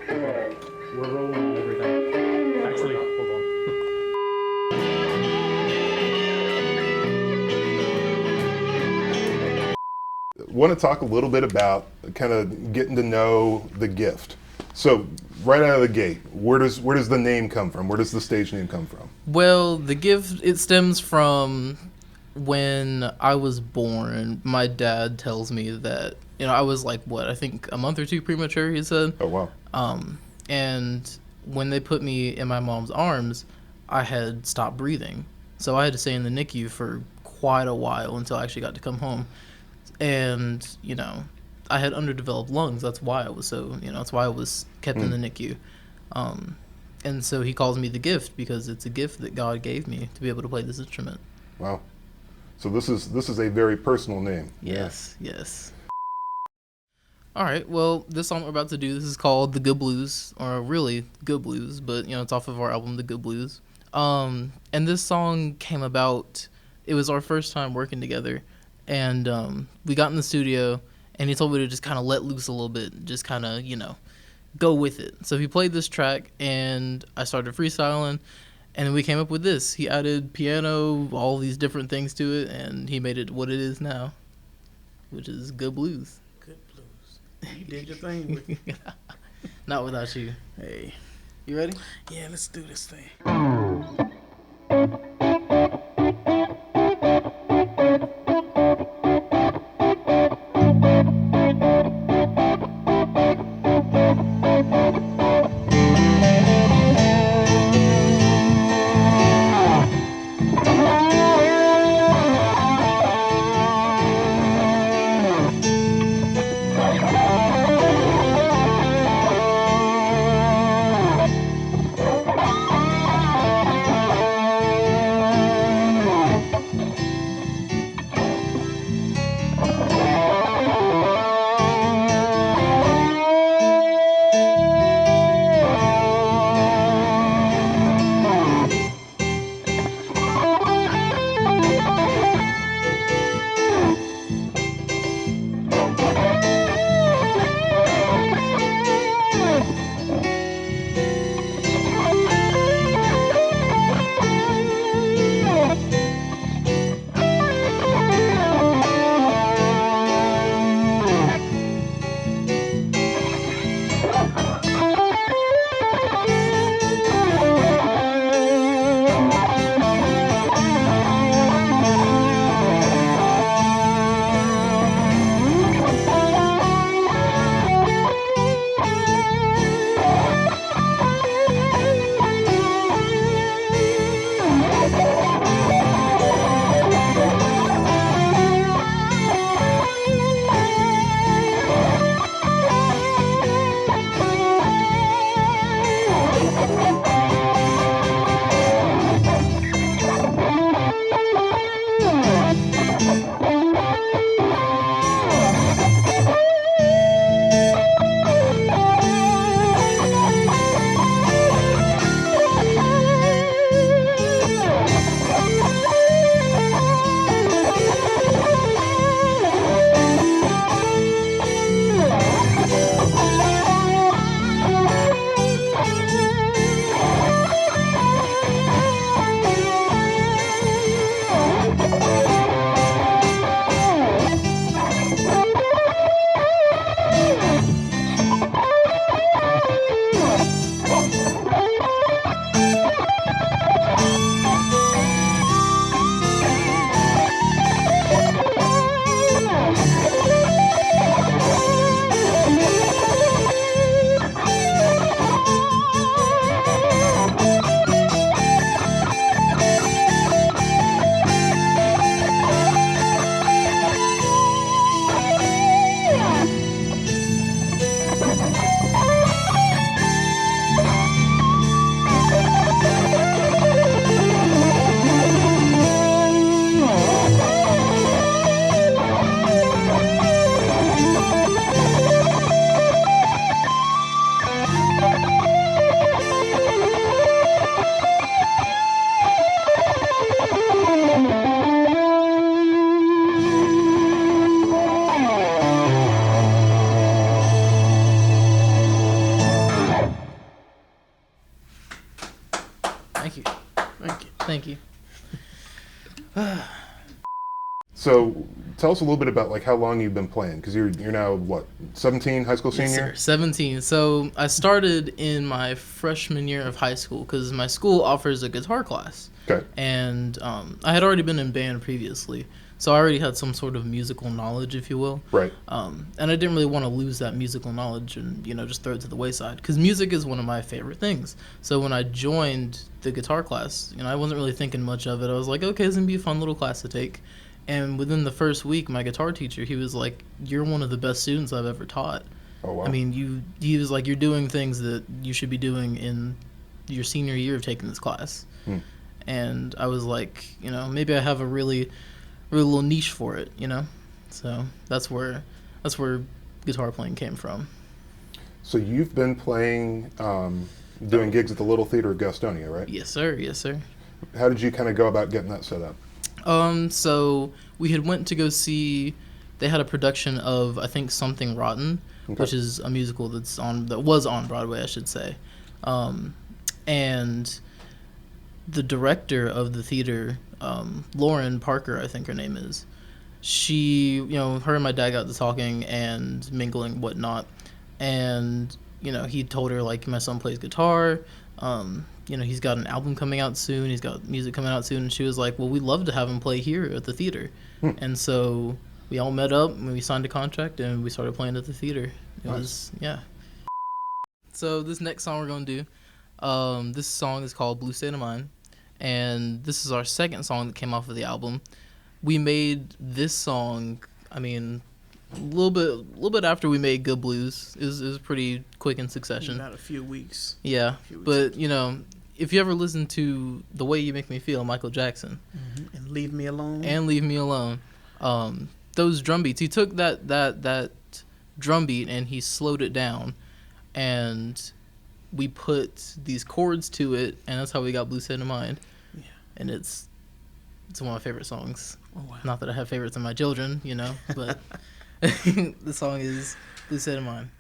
We're rolling everything. Actually, hold on. Want to talk a little bit about kind of getting to know the Gift. So right out of the gate, where does the name come from? Where does the stage name come from? Well, the Gift, it stems from when I was born. My dad tells me that, I was like, what, I think a month or two premature, he said. Oh wow. And when they put me in my mom's arms, I had stopped breathing. So I had to stay in the NICU for quite a while until I actually got to come home. And, I had underdeveloped lungs. That's why I was that's why I was kept in the NICU. And so he calls me the Gift because it's a gift that God gave me to be able to play this instrument. Wow. So this is a very personal name. Yes, yes. All right, well, this song we're about to do, this is called The Good Blues, or really Good Blues, but, it's off of our album, The Good Blues. And this song came about, it was our first time working together, and we got in the studio, and he told me to just kind of let loose a little bit, just kind of, go with it. So he played this track, and I started freestyling, and then we came up with this. He added piano, all these different things to it, and he made it what it is now, which is Good Blues. Good blues. You did your thing with it. Not without you. Hey. You ready? Yeah, let's do this thing. Thank you. So tell us a little bit about like how long you've been playing, because you're now what, 17, high school Yes, senior? sir. 17. So I started in my freshman year of high school because my school offers a guitar class. Okay. And I had already been in band previously, so I already had some sort of musical knowledge, if you will. Right. And I didn't really want to lose that musical knowledge and, just throw it to the wayside, because music is one of my favorite things. So when I joined the guitar class, I wasn't really thinking much of it. I was like, okay, it's going to be a fun little class to take. And within the first week, my guitar teacher, he was like, you're one of the best students I've ever taught. Oh, wow. I mean, he was like, you're doing things that you should be doing in your senior year of taking this class. And I was like, maybe I have a really little niche for it, So that's where guitar playing came from. So you've been playing, doing gigs at the Little Theater of Gastonia, right? Yes, sir. Yes, sir. How did you kind of go about getting that set up? So we had went to go see. They had a production of, I think, Something Rotten, Okay. which is a musical that was on Broadway, I should say. And the director of the theater, Lauren Parker, I think her name is. She, her and my dad got to talking and mingling, whatnot, and he told her like, my son plays guitar. He's got an album coming out soon. He's got music coming out soon. And she was like, well, we'd love to have him play here at the theater. And so we all met up and we signed a contract and we started playing at the theater. It was, yeah. So this next song we're going to do, this song is called Blue State of Mind. And this is our second song that came off of the album. We made this song, a little bit after we made Good Blues. It was pretty quick in succession. About a few weeks. Yeah, but if you ever listen to The Way You Make Me Feel, Michael Jackson, And Leave Me Alone. and Leave Me Alone, those drum beats, he took that drum beat and he slowed it down, and we put these chords to it, and that's how we got Blue State of Mind. Yeah. And it's one of my favorite songs. Oh, wow. Not that I have favorites in my children, but the song is Blue State of Mind.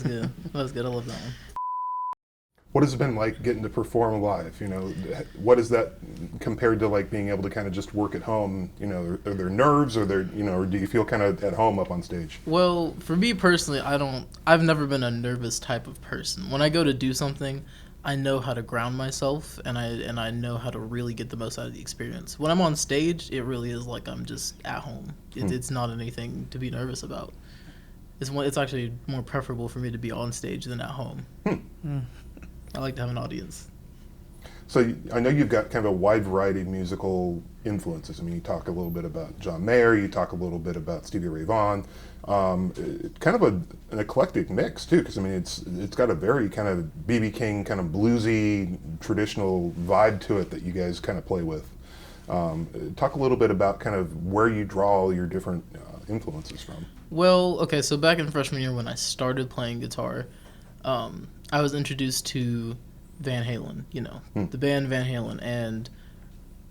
was good. That was good. I love that one. What has it been like getting to perform live? You know, what is that compared to like being able to kind of just work at home? You know, are there nerves, or or do you feel kind of at home up on stage? Well, for me personally, I've never been a nervous type of person. When I go to do something, I know how to ground myself, and I know how to really get the most out of the experience. When I'm on stage, it really is like I'm just at home. It's not anything to be nervous about. It's actually more preferable for me to be on stage than at home. I like to have an audience. So I know you've got kind of a wide variety of musical influences. I mean, you talk a little bit about John Mayer, you talk a little bit about Stevie Ray Vaughan. Kind of an eclectic mix too, because I mean, it's got a very kind of B.B. King kind of bluesy traditional vibe to it that you guys kind of play with. Talk a little bit about kind of where you draw all your different influences from. Well, okay, so back in freshman year when I started playing guitar, I was introduced to Van Halen, the band Van Halen, and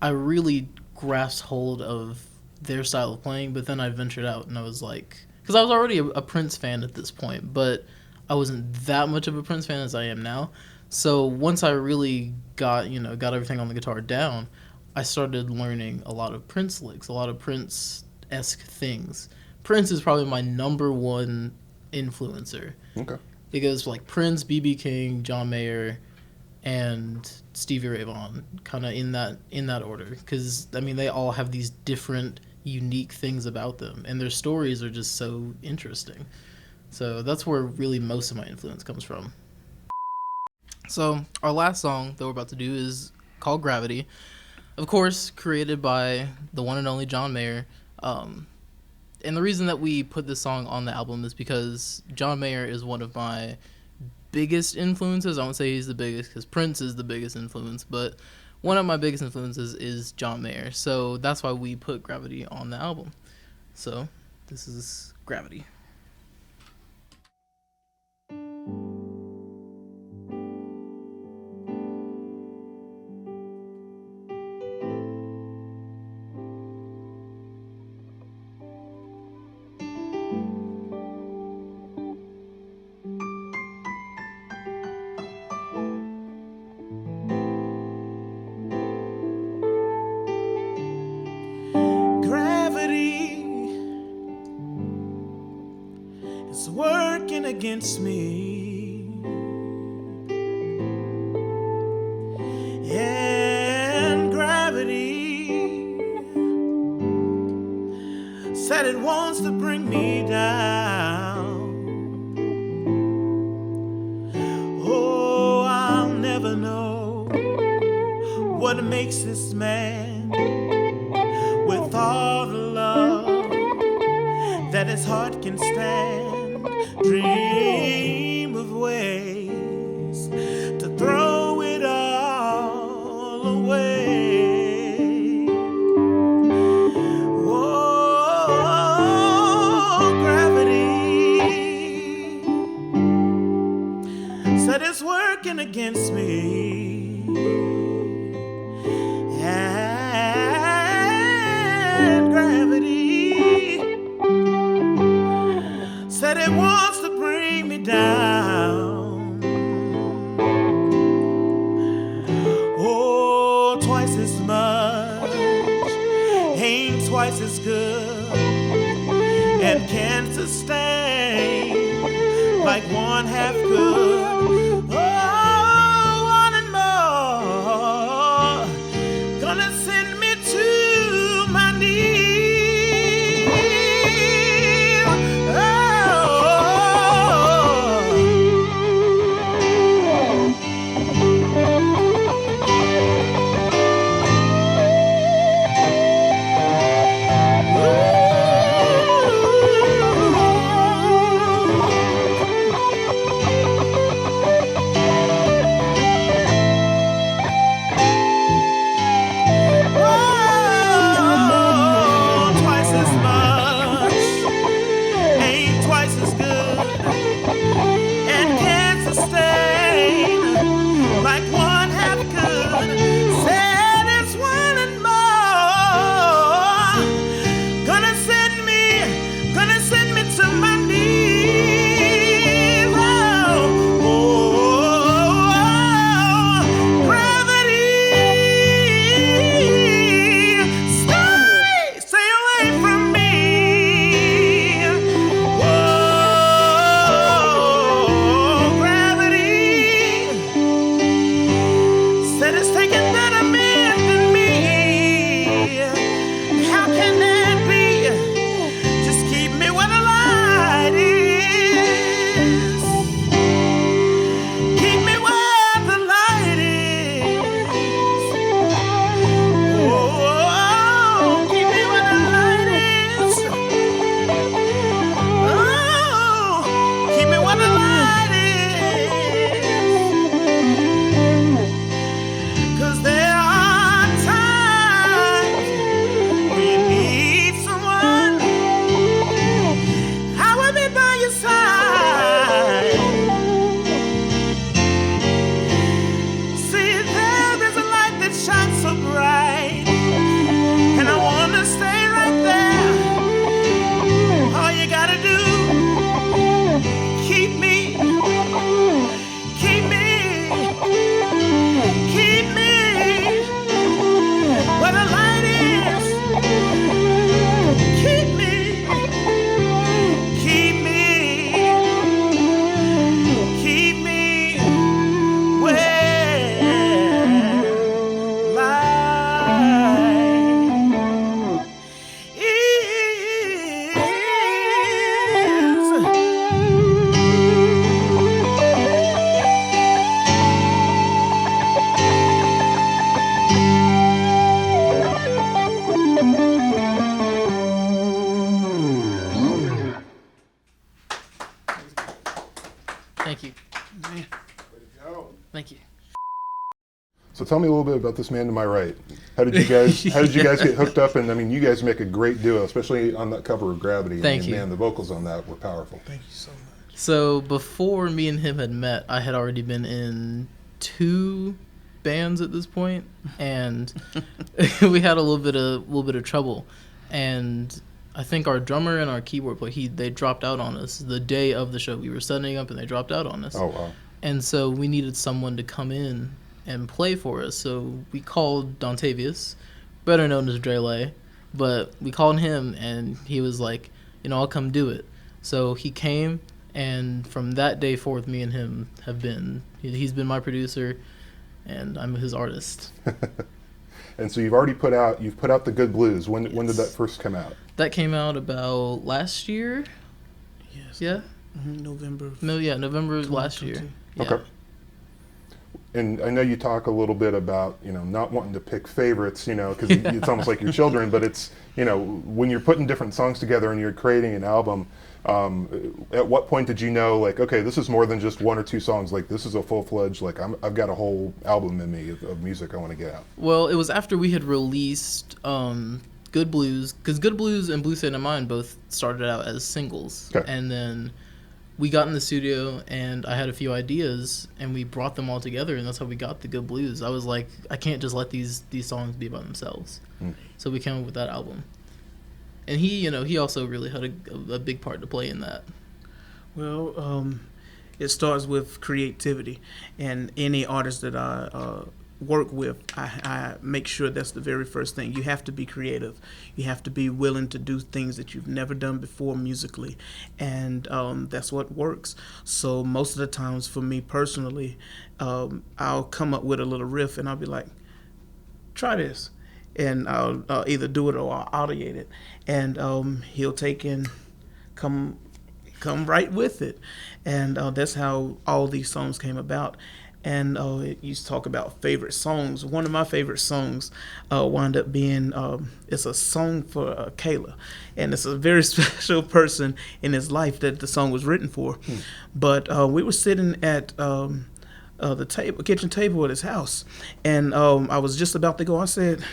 I really grasped hold of their style of playing, but then I ventured out and I was like, because I was already a Prince fan at this point, but I wasn't that much of a Prince fan as I am now. So once I really got everything on the guitar down, I started learning a lot of Prince licks, a lot of Prince-esque things. Prince is probably my number one influencer. Okay. It goes like Prince, B.B. King, John Mayer, and Stevie Ray Vaughan, kind of in that order. Because I mean, they all have these different, unique things about them, and their stories are just so interesting. So that's where really most of my influence comes from. So our last song that we're about to do is called Gravity. Of course, created by the one and only John Mayer. And the reason that we put this song on the album is because John Mayer is one of my biggest influences. I won't say he's the biggest because Prince is the biggest influence, but one of my biggest influences is John Mayer. So that's why we put Gravity on the album. So this is Gravity. Working against me, and gravity said it wants to bring me down. Oh, I'll never know what makes this man with all the love that his heart can stand. Dream of ways to throw it all away. Oh, gravity said it's working against me, and gravity said it wants to bring me down. Oh, twice as much ain't twice as good, and can't sustain like one half could. Oh, one and more gonna send me to my knees. Thank you. Man. Thank you. So tell me a little bit about this man to my right. How did you guys get hooked up? And I mean, you guys make a great duo, especially on that cover of Gravity. Thank I mean, you. Man, the vocals on that were powerful. Thank you so much. So before me and him had met, I had already been in 2 bands at this point, and we had a little bit of trouble. And I think our drummer and our keyboard player, they dropped out on us the day of the show. We were setting up, and they dropped out on us. Oh wow. And so we needed someone to come in and play for us. So we called Dontavius, better known as Drele, but we called him, and he was like, I'll come do it. So he came, and from that day forth, me and him have been, he's been my producer, and I'm his artist. And so you've put out the Good Blues. When did that first come out? That came out about last year. Yes. Yeah? November. No, yeah, November of last year. 2022. Yeah. Okay. And I know you talk a little bit about, not wanting to pick favorites, because it's almost like your children, but it's, when you're putting different songs together and you're creating an album, at what point did you know, like, okay, this is more than just 1 or 2 songs, like this is a full-fledged, like I've got a whole album in me of music I want to get out? Well, it was after we had released Good Blues, because Good Blues and Blue State of Mine both started out as singles. Okay. And then we got in the studio, and I had a few ideas, and we brought them all together, and that's how we got the Good Blues. I was like, I can't just let these songs be by themselves. So we came up with that album. And he also really had a big part to play in that. Well, it starts with creativity, and any artist that I work with, I make sure that's the very first thing. You have to be creative. You have to be willing to do things that you've never done before musically, and that's what works. So most of the times for me personally, I'll come up with a little riff, and I'll be like, try this. And I'll either do it or I'll audiate it. And he'll take and come right with it. And that's how all these songs came about. And you talk about favorite songs. One of my favorite songs wound up being, it's a song for Kayla. And it's a very special person in his life that the song was written for. But we were sitting at the kitchen table at his house. And I was just about to go. I said,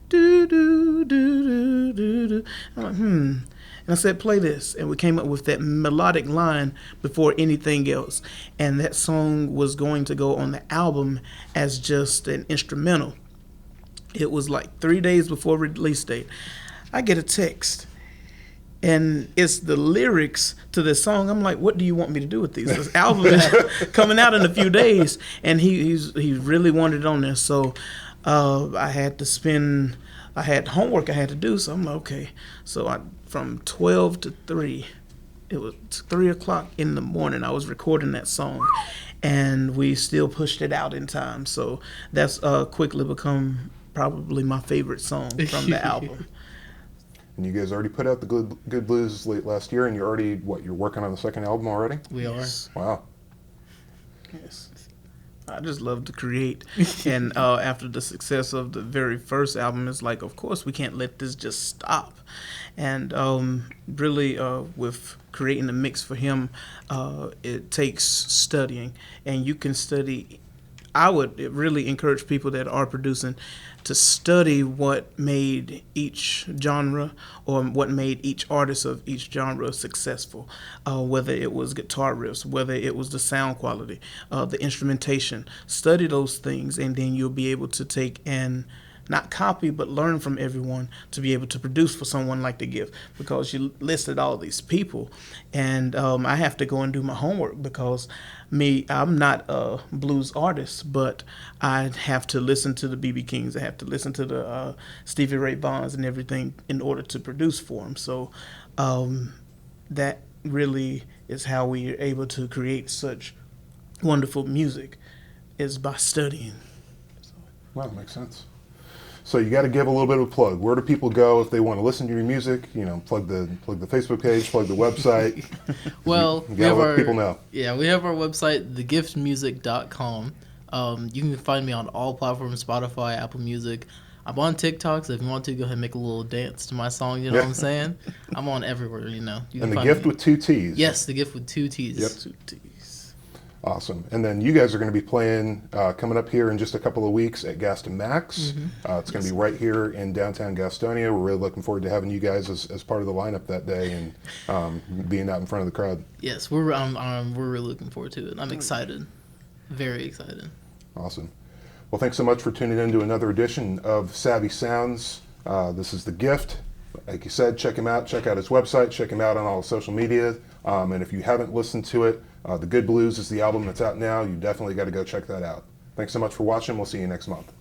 do, do, do, do, do, do. I'm like, And I said, play this. And we came up with that melodic line before anything else. And that song was going to go on the album as just an instrumental. It was like 3 days before release date. I get a text. And it's the lyrics to this song. I'm like, what do you want me to do with these? This album is coming out in a few days. And he really wanted it on there. So I had homework I had to do, so I'm like, okay. So from 12 to 3, it was 3 o'clock in the morning, I was recording that song, and we still pushed it out in time. So that's quickly become probably my favorite song from the album. And you guys already put out the Good Blues late last year, and you're working on the second album already? We are. Wow. Yes. I just love to create. And after the success of the very first album, it's like, of course, we can't let this just stop. And really, with creating the mix for him, it takes studying. And you can study. I would really encourage people that are producing to study what made each genre or what made each artist of each genre successful, whether it was guitar riffs, whether it was the sound quality, the instrumentation. Study those things, and then you'll be able to take and not copy, but learn from everyone to be able to produce for someone like the Giftt, because you listed all these people, and I have to go and do my homework because I'm not a blues artist, but I have to listen to the B.B. Kings, I have to listen to the Stevie Ray Vaughns and everything in order to produce for them. So that really is how we are able to create such wonderful music, is by studying. Well, that makes sense. So you got to give a little bit of a plug. Where do people go if they want to listen to your music? Plug the Facebook page, plug the website. Well, you gotta let people know. Yeah, we have our website, thegiftmusic.com. You can find me on all platforms: Spotify, Apple Music. I'm on TikTok, so if you want to, go ahead and make a little dance to my song. You know what I'm saying? I'm on everywhere. You and can the find Giftt me. with 2 T's. Yes, the Giftt with 2 T's. Yep. 2 T's. Awesome. And then you guys are going to be playing coming up here in just a couple of weeks at Gaston Max. It's going to be right here in downtown Gastonia. We're really looking forward to having you guys as part of the lineup that day and being out in front of the crowd. Yes, we're really looking forward to it. I'm excited, very excited. Awesome. Well, thanks so much for tuning in to another edition of Savvy Sounds. This is the Giftt. Like you said, check him out. Check out his website. Check him out on all social media. And if you haven't listened to it, The Good Blues is the album that's out now. You definitely got to go check that out. Thanks so much for watching. We'll see you next month.